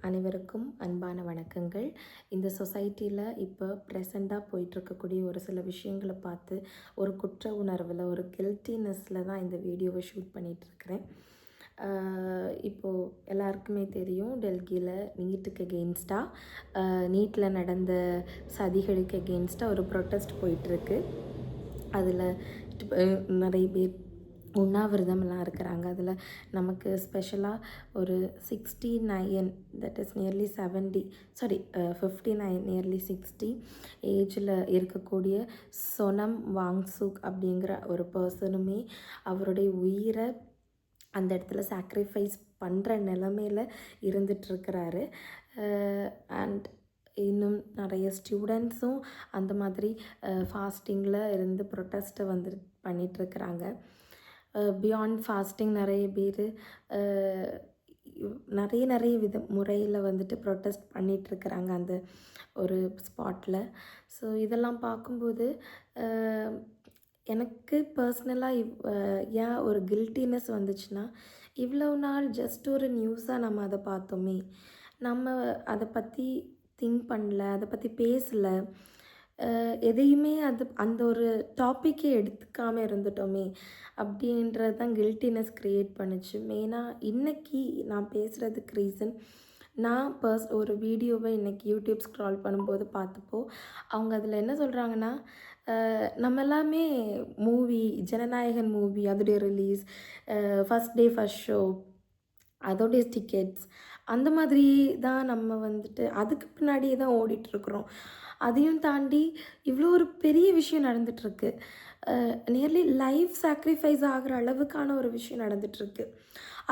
அனைவருக்கும் அன்பான வணக்கங்கள். இந்த சொசைட்டியில் இப்போ ப்ரெசண்ட்டாக போயிட்டுருக்கக்கூடிய ஒரு சில விஷயங்களை பார்த்து ஒரு குற்ற உணர்வில் ஒரு கில்ட்டினஸில் தான் இந்த வீடியோவை ஷூட் பண்ணிகிட்ருக்கிறேன். இப்போது எல்லாருக்குமே தெரியும், டெல்லியில் நீட்டுக்கு எகெயின்ஸ்டாக நீட்டில் நடந்த சதிகளுக்கு எகெயின்ஸ்டாக ஒரு ப்ரொட்டஸ்ட் போயிட்டுருக்கு. அதில் நிறைய பேர் உண்ணாவிரதம்லாம் இருக்கிறாங்க. அதில் நமக்கு ஸ்பெஷலாக ஒரு 69, தட் இஸ் நியர்லி 70, 59 நியர்லி 60 ஏஜில் இருக்கக்கூடிய சொனம் வாங்சுக் அப்படிங்கிற ஒரு பர்சனுமே அவருடைய உயிரை அந்த இடத்துல சாக்ரிஃபைஸ் பண்ணுற நிலமையில் இருந்துகிட்ருக்கிறாரு. அண்ட் இன்னும் நிறைய ஸ்டூடெண்ட்ஸும் அந்த மாதிரி ஃபாஸ்டிங்கில் இருந்து ப்ரொட்டஸ்ட்டை பண்ணிகிட்ருக்கிறாங்க. பியாண்ட் ஃபாஸ்டிங் நிறைய பேர் நிறைய முறையில் ப்ரொட்டஸ்ட் பண்ணிகிட்ருக்கிறாங்க அந்த ஒரு ஸ்பாட்டில். ஸோ இதெல்லாம் பார்க்கும்போது எனக்கு பர்சனலாக ஏன் ஒரு கில்ட்டினஸ் வந்துச்சுன்னா, இவ்வளோ நாள் ஜஸ்ட் ஒரு நியூஸாக நம்ம அதை பார்த்தோமே, நம்ம அதை பற்றி திங்க் பண்ணல, அதை பற்றி பேசலை, எதையுமே அந்த ஒரு டாப்பிக்கே எடுத்துக்காமல் இருந்துட்டோமே அப்படின்றது தான் கில்ட்டினஸ் க்ரியேட் பண்ணுச்சு. மெயினாக இன்றைக்கி நான் பேசுகிறதுக்கு ரீசன், நான் ஒரு வீடியோவை இன்றைக்கி யூடியூப் ஸ்க்ரால் பண்ணும்போது பார்த்தப்போ அவங்க அதில் என்ன சொல்கிறாங்கன்னா, நம்ம எல்லாமே ஜனநாயகன் மூவி அதோடைய release, first day first show, அதோடைய டிக்கெட்ஸ், அந்த மாதிரி தான் நம்ம அதுக்கு பின்னாடியே தான் ஓடிட்டுருக்குறோம். அதையும் தாண்டி இவ்வளோ ஒரு பெரிய விஷயம் நடந்துகிட்ருக்கு. நியர்லி லைஃப் சாக்ரிஃபைஸ் ஆகிற அளவுக்கான ஒரு விஷயம் நடந்துகிட்ருக்கு.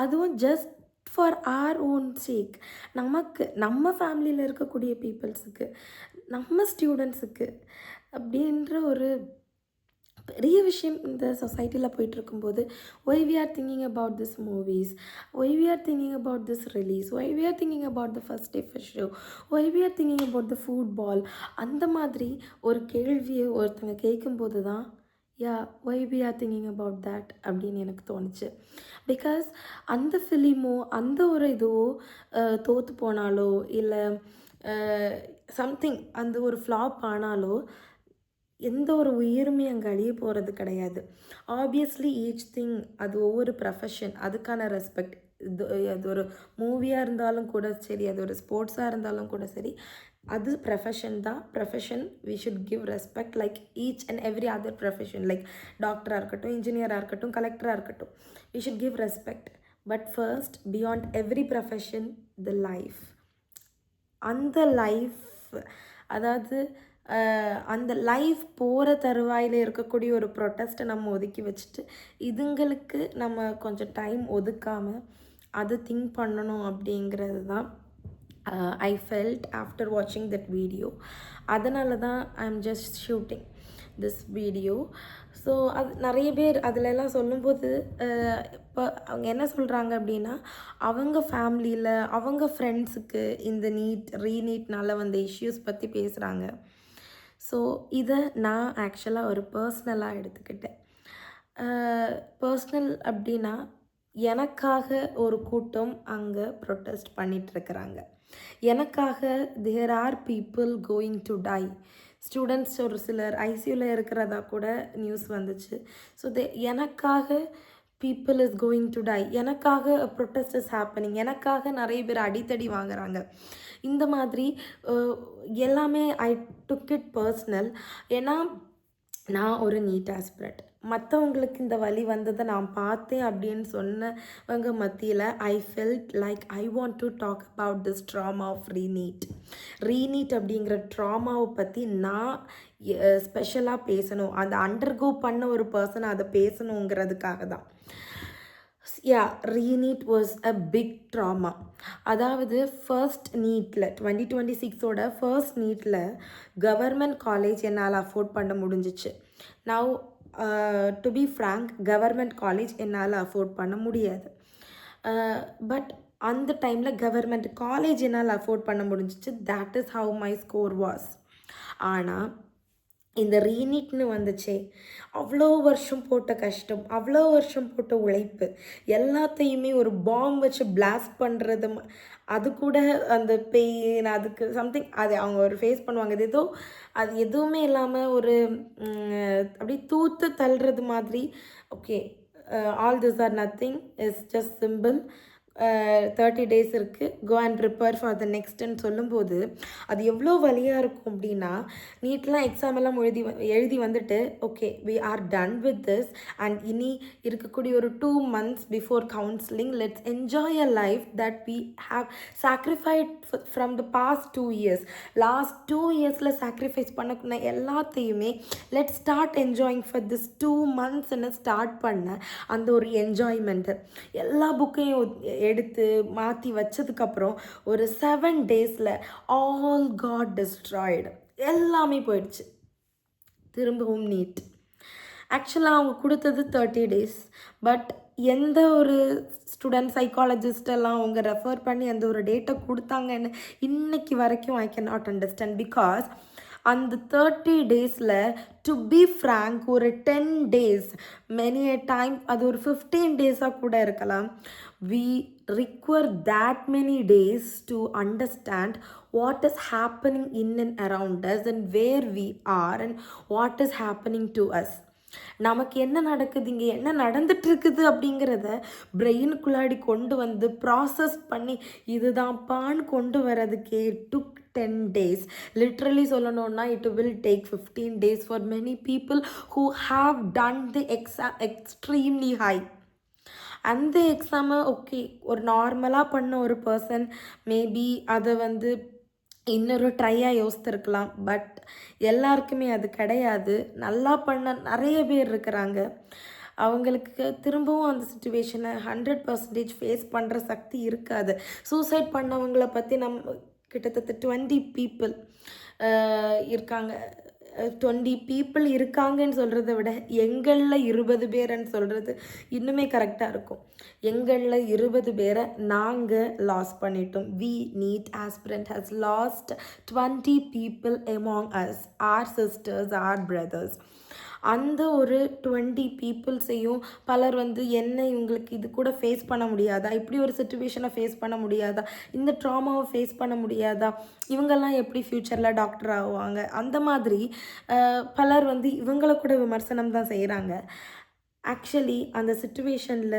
அதுவும் ஜஸ்ட் ஃபார் ஆர் ஓன் சேக், நம்ம ஃபேமிலியில் இருக்கக்கூடிய பீப்புள்ஸுக்கு, நம்ம ஸ்டூடெண்ட்ஸுக்கு அப்படின்ற ஒரு பெரிய விஷயம் இந்த சொசைட்டியில் போயிட்டுருக்கும்போது, why we are thinking about this movies, why we are thinking about this release, why we are thinking about the first day first show, why we are thinking about the football, அந்த மாதிரி ஒரு கேள்வியை ஒருத்தங்க கேட்கும்போது தான் why we are thinking about that அப்படின்னு எனக்கு தோணுச்சு. பிகாஸ் அந்த ஃபிலிமோ அந்த ஒரு இதுவோ தோற்று போனாலோ இல்லை சம்திங் அந்த ஒரு ஃப்ளாப் ஆனாலோ எந்த ஒரு உயிருமே அங்கே அழிய போகிறது கிடையாது. ஆப்வியஸ்லி ஈச் திங், அது ஒவ்வொரு ப்ரொஃபஷன், அதுக்கான ரெஸ்பெக்ட். அது ஒரு மூவியாக இருந்தாலும் கூட சரி, அது ஒரு ஸ்போர்ட்ஸாக இருந்தாலும் கூட சரி, அது ப்ரொஃபஷன் தான். Profession we should give respect like each and every other profession. Like டாக்டராக இருக்கட்டும், இன்ஜினியராக இருக்கட்டும், கலெக்டராக இருக்கட்டும், we should give respect. But first, beyond every profession, the life. அந்த லைஃப், அதாவது அந்த லைஃப் போகிற தருவாயில் இருக்கக்கூடிய ஒரு ப்ரொட்டஸ்ட்டை நம்ம ஒதுக்கி வச்சுட்டு, இதுங்களுக்கு நம்ம கொஞ்சம் டைம் ஒதுக்காமல் அதை திங்க் பண்ணணும் அப்படிங்கிறது தான் ஐ ஃபெல்ட் ஆஃப்டர் வாட்சிங் தட் வீடியோ. அதனால தான் I am just shooting this video. So அது நிறைய பேர் அதிலெல்லாம் சொல்லும்போது இப்போ அவங்க என்ன சொல்கிறாங்க அப்படின்னா, அவங்க ஃபேமிலியில் அவங்க ஃப்ரெண்ட்ஸுக்கு இந்த ரீநீட்னால் வந்த இஷ்யூஸ் பற்றி பேசுகிறாங்க. ஸோ இதை நான் ஆக்சுவலாக ஒரு பர்ஸ்னலாக எடுத்துக்கிட்டேன். பர்ஸ்னல் அப்படின்னா, எனக்காக ஒரு கூட்டம் அங்கே ப்ரொட்டஸ்ட் பண்ணிகிட்ருக்கிறாங்க. எனக்காக there are people going to die. Students ஒரு சிலர் ஐசியூவில் இருக்கிறதா கூட நியூஸ் வந்துச்சு. ஸோ எனக்காக people is going to die, எனக்காக ப்ரொட்டஸ்ட் இஸ் ஹேப்பனிங், எனக்காக நிறைய பேர் அடித்தடி வாங்குறாங்க. இந்த மாதிரி எல்லாமே ஐ டுக் இட் பர்ஸ்னல். ஏன்னா நான் ஒரு நீட் ஆஸ்பிரண்ட், மற்றவங்களுக்கு இந்த வலி வந்ததை நான் பார்த்தேன் அப்படின்னு சொன்னவங்க மத்தியில் I felt like I want to talk about this drama of reNEET அப்படிங்கிற ட்ராமாவை பற்றி நான் ஸ்பெஷலாக பேசணும். அந்த அண்டர்கோ பண்ண ஒரு பர்சன் அதை பேசணுங்கிறதுக்காக தான். ReNEET was a big drama. அதாவது ஃபர்ஸ்ட் நீட்டில் 2026 ஃபர்ஸ்ட் நீட்டில் கவர்மெண்ட் காலேஜ் என்னால் அஃபோர்ட் பண்ண முடிஞ்சிச்சு. Now to be frank, government college என்னால் அஃபோர்ட் பண்ண முடியாது. பட் அந்த டைமில் கவர்மெண்ட் காலேஜ் என்னால் அஃபோர்ட் பண்ண முடிஞ்சிச்சு. That is how my score was. ஆனால் இந்த ரீநீட்னு வந்துச்சே, அவ்வளோ வருஷம் போட்ட கஷ்டம், அவ்வளோ வருஷம் போட்ட உழைப்பு எல்லாத்தையுமே ஒரு பாம் வச்சு பிளாஸ்ட் பண்ணுறது, அது கூட அந்த பெயின் அதுக்கு சம்திங் அது அவங்க ஒரு ஃபேஸ் பண்ணுவாங்க. இது ஏதோ அது எதுவுமே இல்லாமல் ஒரு அப்படியே தூத்து தள்ளுறது மாதிரி. Okay, all this are nothing, is just simple. 30 days இருக்குது, go and prepare for the நெக்ஸ்ட்டுன்னு சொல்லும்போது அது எவ்வளோ வலியாக இருக்கும் அப்படின்னா, நீட்லாம் எக்ஸாம் எல்லாம் எழுதி வந்துட்டு okay we are done with this and இனி இருக்கக்கூடிய ஒரு 2 months before counselling let's enjoy a life that we have sacrificed from the past 2 years. Last 2 yearsல சாக்ரிஃபைஸ் பண்ணக்கூடிய எல்லாத்தையுமே let start enjoying for this 2 monthsன்னு ஸ்டார்ட் பண்ண அந்த ஒரு என்ஜாய்மெண்ட்டு எல்லா புக்கையும் எடுத்து மாற்றி வச்சதுக்கப்புறம் ஒரு 7 daysல ஆல் காட் டிஸ்ட்ராய்டு, எல்லாமே போயிடுச்சு. திரும்பவும் நீட். ஆக்சுவலாக அவங்க கொடுத்தது 30 days. பட் எந்த ஒரு ஸ்டூடெண்ட் சைக்காலஜிஸ்டெல்லாம் அவங்க ரெஃபர் பண்ணி அந்த ஒரு டேட்டை கொடுத்தாங்கன்னு இன்னைக்கு வரைக்கும் I can not understand. Because அந்த 30 daysல டு பி ஃப்ராங்க் ஒரு 10 days, மெனி a டைம் அது ஒரு 15 days-ஆக கூட இருக்கலாம். we require that many days to understand what is happening in and around us and where we are and what is happening to us. நமக்கு என்ன நடக்குது, இங்கே என்ன நடந்துட்டு இருக்குது அப்படிங்கிறத பிரெயினுக்குள்ளாடி கொண்டு வந்து ப்ராசஸ் பண்ணி இதுதான்ப்பான்னு கொண்டு வரதுக்கே டுக் 10 days. லிட்ரலி சொல்லணும்னா it will take 15 days for many people who have done the extremely high. அந்த எக்ஸாமை ஓகே ஒரு நார்மலாக பண்ண ஒரு பர்சன் மேபி அதை வந்து இன்னொரு ட்ரையாக யோசித்திருக்கலாம். பட் எல்லாருக்குமே அது கிடையாது. நல்லா பண்ண நிறைய பேர் இருக்கிறாங்க. அவங்களுக்கு திரும்பவும் அந்த சுச்சுவேஷனை 100% ஃபேஸ் பண்ணுற சக்தி இருக்காது. சூசைட் பண்ணவங்கள பற்றி கிட்டத்தட்ட 20 people இருக்காங்க. 20 people இருக்காங்கன்னு சொல்கிறத விட எங்களில் 20 பேருன்னு சொல்கிறது இன்னுமே கரெக்டாக இருக்கும். எங்களில் 20 பேரை நாங்கள் லாஸ் பண்ணிட்டோம். We NEET aspirant has lost 20 people among us, our sisters, our brothers. அந்த ஒரு 20 peopleஸையும் பலர் வந்து என்ன இவங்களுக்கு இது கூட ஃபேஸ் பண்ண முடியாதா, இப்படி ஒரு சுச்சுவேஷனை ஃபேஸ் பண்ண முடியாதா, இந்த ட்ராமாவை ஃபேஸ் பண்ண முடியாதா, இவங்கெல்லாம் எப்படி ஃப்யூச்சரில் டாக்டர் ஆகுவாங்க, அந்த மாதிரி பலர் வந்து இவங்களை கூட விமர்சனம் தான் செய்கிறாங்க. ஆக்சுவலி அந்த சுச்சுவேஷனில்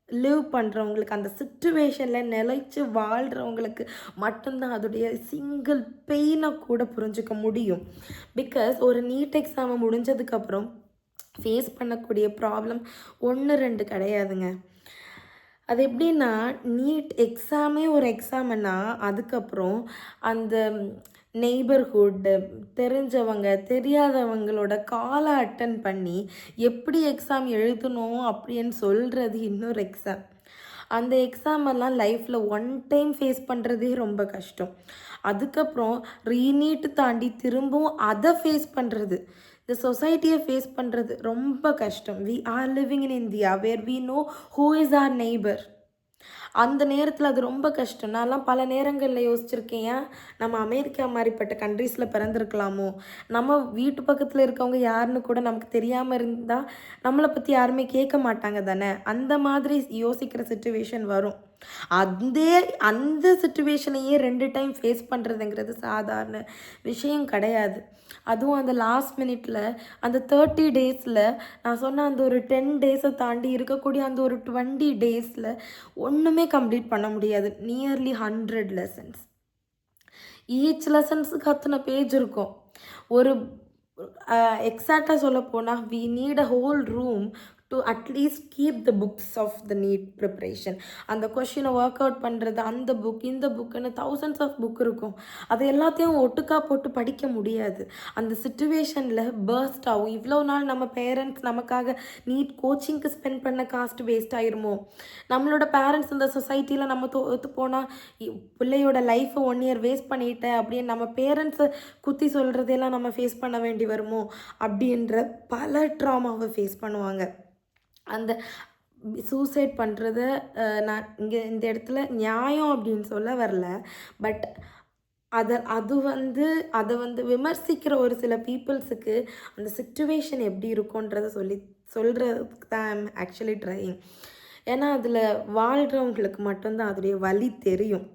லிவ் பண்ணுறவங்களுக்கு, அந்த சுச்சுவேஷனில் நிலைச்சு வாழ்கிறவங்களுக்கு மட்டும்தான் அதோடைய சிங்கிள் பெயினை கூட புரிஞ்சிக்க முடியும். பிகாஸ் ஒரு நீட் எக்ஸாமை முடிஞ்சதுக்கப்புறம் ஃபேஸ் பண்ணக்கூடிய ப்ராப்ளம் 1-2 கிடையாதுங்க. அது எப்படின்னா, நீட் எக்ஸாமே ஒரு எக்ஸாம்னா அதுக்கப்புறம் அந்த நெய்பர்ஹுட்டு தெரிஞ்சவங்க தெரியாதவங்களோட காலை அட்டன் பண்ணி எப்படி எக்ஸாம் எழுதணும் அப்படின்னு சொல்கிறது இன்னொரு எக்ஸாம். அந்த எக்ஸாமெல்லாம் லைஃப்பில் 1 time ஃபேஸ் பண்ணுறதே ரொம்ப கஷ்டம். அதுக்கப்புறம் ரீநீட்டு தாண்டி திரும்பவும் அதை ஃபேஸ் பண்ணுறது, இந்த சொசைட்டியை ஃபேஸ் பண்ணுறது ரொம்ப கஷ்டம். We are living in India where we know who is our neighbour. அந்த நேரத்தில் அது ரொம்ப கஷ்டம். நான்லாம் பல நேரங்களில் யோசிச்சிருக்கேன், ஏன் நம்ம அமெரிக்கா மாதிரிப்பட்ட கண்ட்ரீஸில் பிறந்திருக்கலாமோ, நம்ம வீட்டு பக்கத்தில் இருக்கவங்க யாருன்னு கூட நமக்கு தெரியாமல் இருந்தால் நம்மளை பற்றி யாருமே கேட்க மாட்டாங்க தானே, அந்த மாதிரி யோசிக்கிற சுச்சுவேஷன் வரும். அந்த சுச்சுவேஷனையே 2 time ஃபேஸ் பண்ணுறதுங்கிறது சாதாரண விஷயம் கிடையாது. அதுவும் அந்த லாஸ்ட் மினிட்ல அந்த 30 daysல நான் சொன்ன அந்த ஒரு 10 days தாண்டி இருக்கக்கூடிய அந்த ஒரு 20 daysல ஒன்றுமே கம்ப்ளீட் பண்ண முடியாது. Nearly 100 lessons. ஈச் லெசன்ஸுக்கு அத்தனை பேஜ் இருக்கும். ஒரு எக்ஸாக்டாக சொல்ல போனால் we need a whole room to at least keep the books of the NEET preparation. அந்த கொஷினை ஒர்க் அவுட் பண்ணுறது, அந்த புக் இந்த புக்குன்னு thousands ஆஃப் புக் இருக்கும். அது எல்லாத்தையும் ஒட்டுக்கா போட்டு படிக்க முடியாது. அந்த சுச்சுவேஷனில் பர்ஸ்ட் ஆகும். இவ்வளோ நாள் நம்ம பேரண்ட்ஸ் நமக்காக நீட் கோச்சிங்க்கு ஸ்பெண்ட் பண்ண காஸ்ட் வேஸ்ட் ஆயிருமோ, நம்மளோட பேரண்ட்ஸ் இந்த சொசைட்டியில் நம்ம தோற்று போனால் பிள்ளையோட லைஃப்பை 1 year வேஸ்ட் பண்ணிட்டேன் அப்படின்னு நம்ம பேரண்ட்ஸை குத்தி சொல்கிறதெல்லாம் நம்ம ஃபேஸ் பண்ண வேண்டி வருமோ அப்படின்ற பல ட்ராமாவை ஃபேஸ் பண்ணுவாங்க. அந்த சூசைட் பண்ணுறத நான் இங்கே இந்த இடத்துல நியாயம் அப்படின்னு சொல்ல வரல. பட் அதை விமர்சிக்கிற ஒரு சில பீப்புள்ஸுக்கு அந்த சிச்சுவேஷன் எப்படி இருக்குன்றத சொல்கிறதுக்கு தான் ஐம் ஆக்சுவலி ட்ரையிங். ஏன்னா அதில் வாழ்கிறவங்களுக்கு மட்டும்தான் அதோடைய வலி தெரியும்.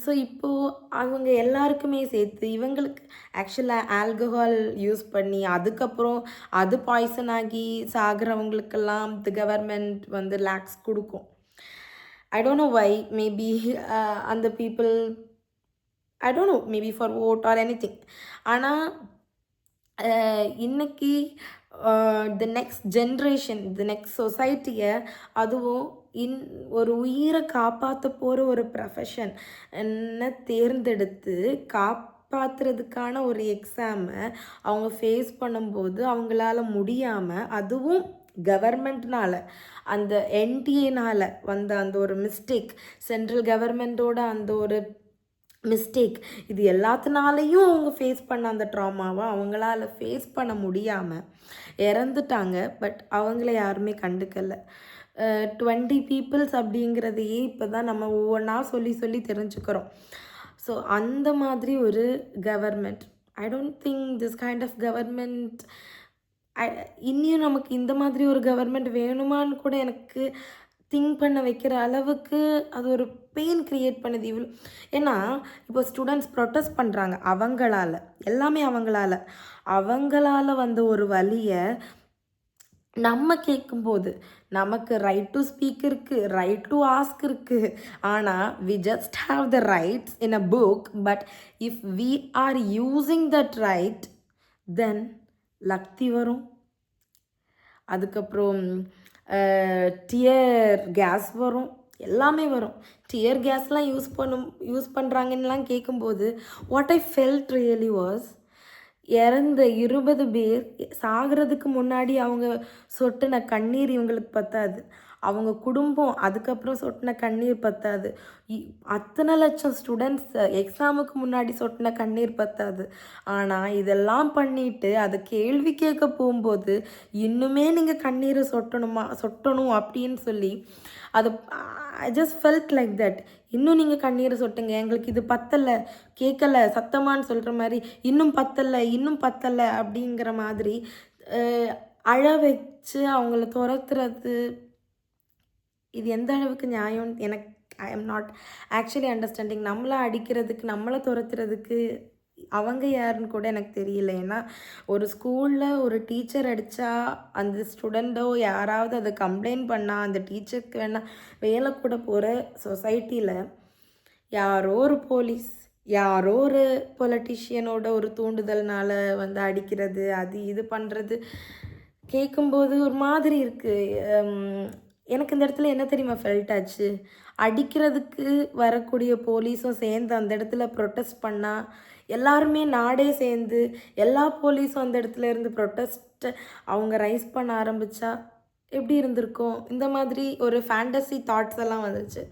ஸோ இப்போது அவங்க எல்லாருக்குமே சேர்த்து இவங்களுக்கு ஆக்சுவலாக ஆல்கஹால் யூஸ் பண்ணி அதுக்கப்புறம் அது பாய்சன் ஆகி சாகிறவங்களுக்கெல்லாம் தி கவர்மெண்ட் லேக்ஸ் கொடுக்கும். I don't know why, maybe and the people, I don't know, maybe for vote or anything. ஆனால் இன்னைக்கு the next generation, the next சொசைட்டியை, அதுவும் ஒரு உயிரை காப்பாற்ற போகிற ஒரு ப்ரொஃபஷன் என்ன தேர்ந்தெடுத்து காப்பாற்றுறதுக்கான ஒரு எக்ஸாமை அவங்க ஃபேஸ் பண்ணும்போது அவங்களால முடியாமல், அதுவும் கவர்மெண்ட்னால, அந்த என்டிஏனால் வந்த அந்த ஒரு மிஸ்டேக், சென்ட்ரல் கவர்மெண்ட்டோட அந்த ஒரு மிஸ்டேக், இது எல்லாத்தினாலையும் அவங்க ஃபேஸ் பண்ண அந்த ட்ராமாவை அவங்களால ஃபேஸ் பண்ண முடியாமல் இறந்துட்டாங்க. பட் அவங்கள யாருமே கண்டுக்கலை. 20 பீப்புள்ஸ் அப்படிங்கிறதையே இப்போ தான் நம்ம ஒவ்வொன்றா சொல்லி தெரிஞ்சுக்கிறோம். ஸோ அந்த மாதிரி ஒரு government, I don't think this kind of government இன்னும் நமக்கு இந்த மாதிரி ஒரு கவர்மெண்ட் வேணுமான்னு கூட எனக்கு திங்க் பண்ண வைக்கிற அளவுக்கு அது ஒரு பெயின் க்ரியேட் பண்ணுது இவ்வளோ. ஏன்னா இப்போ ஸ்டூடெண்ட்ஸ் ப்ரொட்டஸ்ட் பண்ணுறாங்க, எல்லாமே அவங்களால வந்த ஒரு வலியை நம்ம கேட்கும்போது நமக்கு ரைட் டு ஸ்பீக் இருக்குது, ரைட் டு ஆஸ்க் இருக்குது. ஆனால் we just have the rights in a book. But if we are using that right, then லக்தி வரும், அதுக்கப்புறம் டியர் கேஸ் வரும், எல்லாமே வரும். டியர் கேஸ்லாம் யூஸ் பண்ணுறாங்கன்னெலாம் கேட்கும்போது what I felt really was, இறந்த 20 பேர் சாகிறதுக்கு முன்னாடி அவங்க சொட்டின கண்ணீர் இவங்களுக்கு பத்தாது, அவங்க குடும்பம் அதுக்கப்புறம் சொட்டின கண்ணீர் பத்தாது, அத்தனை லட்சம் ஸ்டூடெண்ட்ஸ் எக்ஸாமுக்கு முன்னாடி சொட்டின கண்ணீர் பத்தாது. ஆனால் இதெல்லாம் பண்ணிவிட்டு அதை கேள்வி கேட்க போகும்போது இன்னுமே நீங்கள் கண்ணீரை சொட்டணும் அப்படின்னு சொல்லி அது I just felt like that. இன்னும் நீங்கள் கண்ணீரை சொட்டுங்க, எங்களுக்கு இது பத்தலை, கேட்கலை, சத்தமானு சொல்கிற மாதிரி இன்னும் பத்தலை அப்படிங்கிற மாதிரி அழ வச்சு அவங்கள துரத்துறது, இது எந்த அளவுக்கு நியாயம் எனக்கு I am not actually understanding. நம்மளை அடிக்கிறதுக்கு, நம்மளை துரத்துறதுக்கு அவங்க யாருன்னு கூட எனக்கு தெரியல. ஏன்னா ஒரு ஸ்கூலில் ஒரு டீச்சர் அடித்தா அந்த ஸ்டூடெண்ட்டோ யாராவது அதை கம்ப்ளைண்ட் பண்ணால் அந்த டீச்சருக்கு வேணால் வேலை கூட போகிற சொசைட்டியில் யாரோ ஒரு போலீஸ், யாரோ ஒரு பொலிட்டிஷியனோட ஒரு தூண்டுதல்னால் அடிக்கிறது, அது இது பண்ணுறது கேட்கும்போது ஒரு மாதிரி இருக்குது. எனக்கு இந்த இடத்துல என்ன தெரியுமா ஃபெல்ட் ஆச்சு, அடிக்கிறதுக்கு வரக்கூடிய போலீஸும் சேர்ந்து அந்த இடத்துல ப்ரொட்டஸ்ட் பண்ணால், எல்லாருமே நாடே சேர்ந்து எல்லா போலீஸும் அந்த இடத்துல இருந்து ப்ரொட்டஸ்ட்டை அவங்க ரைஸ் பண்ண ஆரம்பித்தா எப்படி இருந்திருக்கும்? இந்த மாதிரி ஒரு ஃபேண்டசி தாட்ஸ் எல்லாம் வந்துச்சு.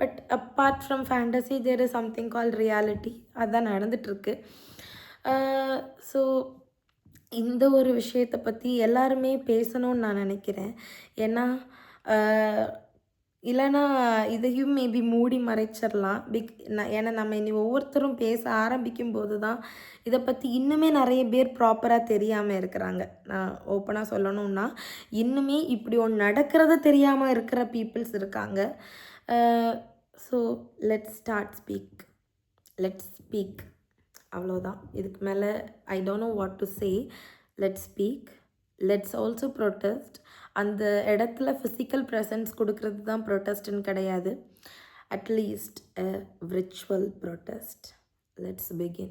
But apart from fantasy there is something call reality. அதுதான் நடந்துகிட்ருக்கு. ஸோ இந்த ஒரு விஷயத்தை பற்றி எல்லாருமே பேசணும்னு நான் நினைக்கிறேன். ஏன்னா இல்லைனா இதையும் மேபி மூடி மறைச்சிடலாம். ஏன்னா நம்ம இனி ஒவ்வொருத்தரும் பேச ஆரம்பிக்கும் போது தான் இதை பற்றி இன்னுமே நிறைய பேர் ப்ராப்பராக தெரியாமல் இருக்கிறாங்க. நான் ஓப்பனாக சொல்லணும்னா இன்னுமே இப்படி ஒன்று நடக்கிறத தெரியாமல் இருக்கிற பீப்புள்ஸ் இருக்காங்க. ஸோ லெட்ஸ் ஸ்பீக் அவ்வளோதான். இதுக்கு மேலே I don't know what to say. Let's speak, let's also protest. அந்த இடத்துல ஃபிசிக்கல் ப்ரெசன்ஸ் கொடுக்கறது தான் ப்ரொட்டஸ்ட்டுன்னு கிடையாது. At least a virtual protest. Let's begin.